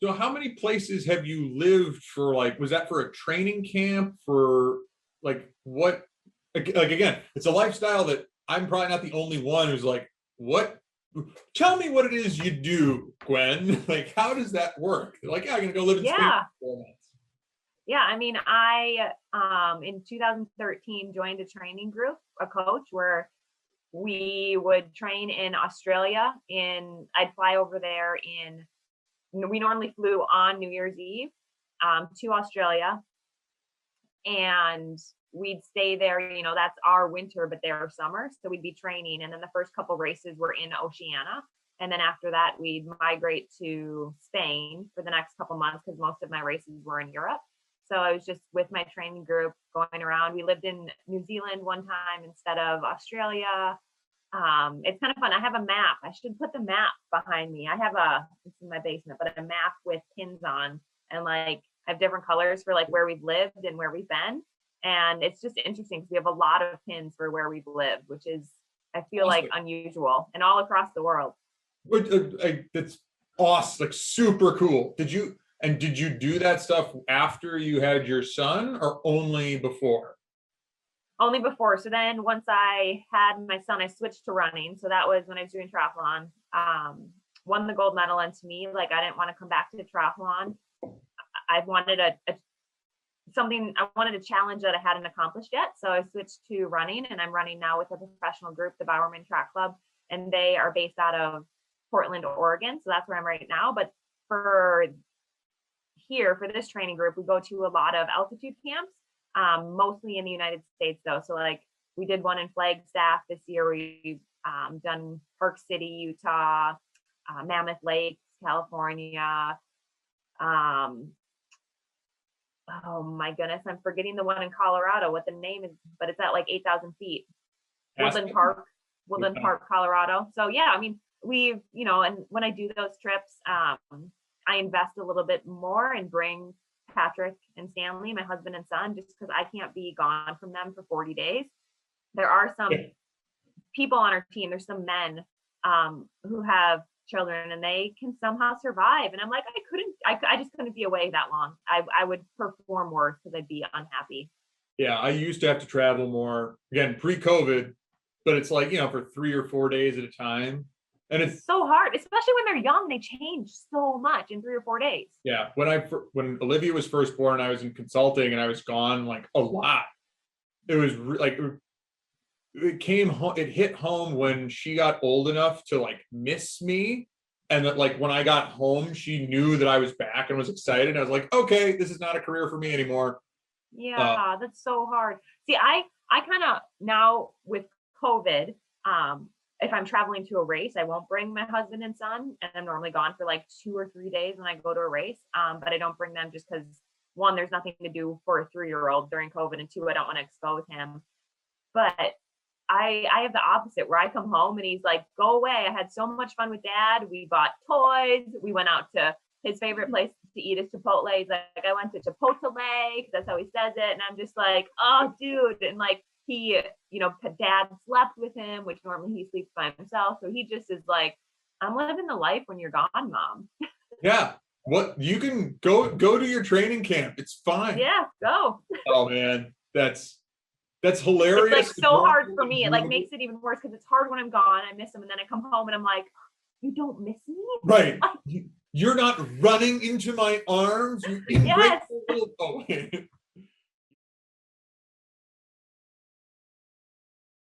So how many places have you lived for? Like, was that for a training camp for like what? Like again, it's a lifestyle that I'm probably not the only one who's like, what? Tell me what it is you do, Gwen. Like, how does that work? They're like, yeah, I'm gonna go live in Spain Yeah. for 4 months. Yeah, I mean, I in 2013 joined a training group, a coach where we would train in Australia. I'd fly over there we normally flew on New Year's Eve to Australia, and we'd stay there. That's our winter, but their summer. So we'd be training, and then the first couple races were in Oceania, and then after that we'd migrate to Spain for the next couple months because most of my races were in Europe. So I was just with my training group going around. We lived in New Zealand one time instead of Australia. It's kind of fun. I have a map. I should put the map behind me. It's in my basement, but a map with pins on, and like I have different colors for like where we've lived and where we've been. And it's just interesting because we have a lot of pins for where we've lived, which is, I feel like, Awesome. unusual and all across the world. That's awesome. Like super cool. Did you do that stuff after you had your son or only before? Only before. So then once I had my son, I switched to running. So that was when I was doing triathlon. Won the gold medal, and to me, like, I didn't want to come back to triathlon. I wanted I wanted a challenge that I hadn't accomplished yet. So I switched to running, and I'm running now with a professional group, the Bowerman Track Club, and they are based out of Portland, Oregon. So that's where I'm right now. But for this training group, we go to a lot of altitude camps, mostly in the United States though. So like we did one in Flagstaff this year. We've done Park City, Utah, Mammoth Lakes, California. Oh my goodness, I'm forgetting the one in Colorado, what the name is, but it's at like 8,000 feet. Woodland Park, Woodland Park, Colorado. So yeah, I mean, and when I do those trips, I invest a little bit more and bring Patrick and Stanley, my husband and son, just because I can't be gone from them for 40 days. There are some people on our team, there's some men who have children and they can somehow survive. And I'm like, I just couldn't be away that long. I would perform worse because I'd be unhappy. Yeah, I used to have to travel more, again, pre-COVID, but it's like, for 3 or 4 days at a time. And it's so hard, especially when they're young. They change so much in 3 or 4 days. Yeah, when Olivia was first born, I was in consulting and I was gone like a lot. It was like it hit home when she got old enough to like miss me, and that like when I got home, she knew that I was back and was excited. I was like, okay, this is not a career for me anymore. Yeah, that's so hard. See, I kind of now with COVID, if I'm traveling to a race, I won't bring my husband and son, and I'm normally gone for like 2 or 3 days when I go to a race. But I don't bring them just because, one, there's nothing to do for a 3-year-old during COVID, and two, I don't want to expose him. But I have the opposite, where I come home and he's like, go away. I had so much fun with dad. We bought toys. We went out to his favorite place to eat is Chipotle. He's like, I went to Chipotle because that's how he says it. And I'm just like, oh, dude. And like, he, dad slept with him, which normally he sleeps by himself. So he just is like, I'm living the life when you're gone, mom. Yeah. What, you can go to your training camp. It's fine. Yeah, go. Oh man, that's hilarious. It's like so hard for me. It like makes it even worse because it's hard when I'm gone. I miss him, and then I come home and I'm like, you don't miss me? Right. You're not running into my arms. You yes. Oh,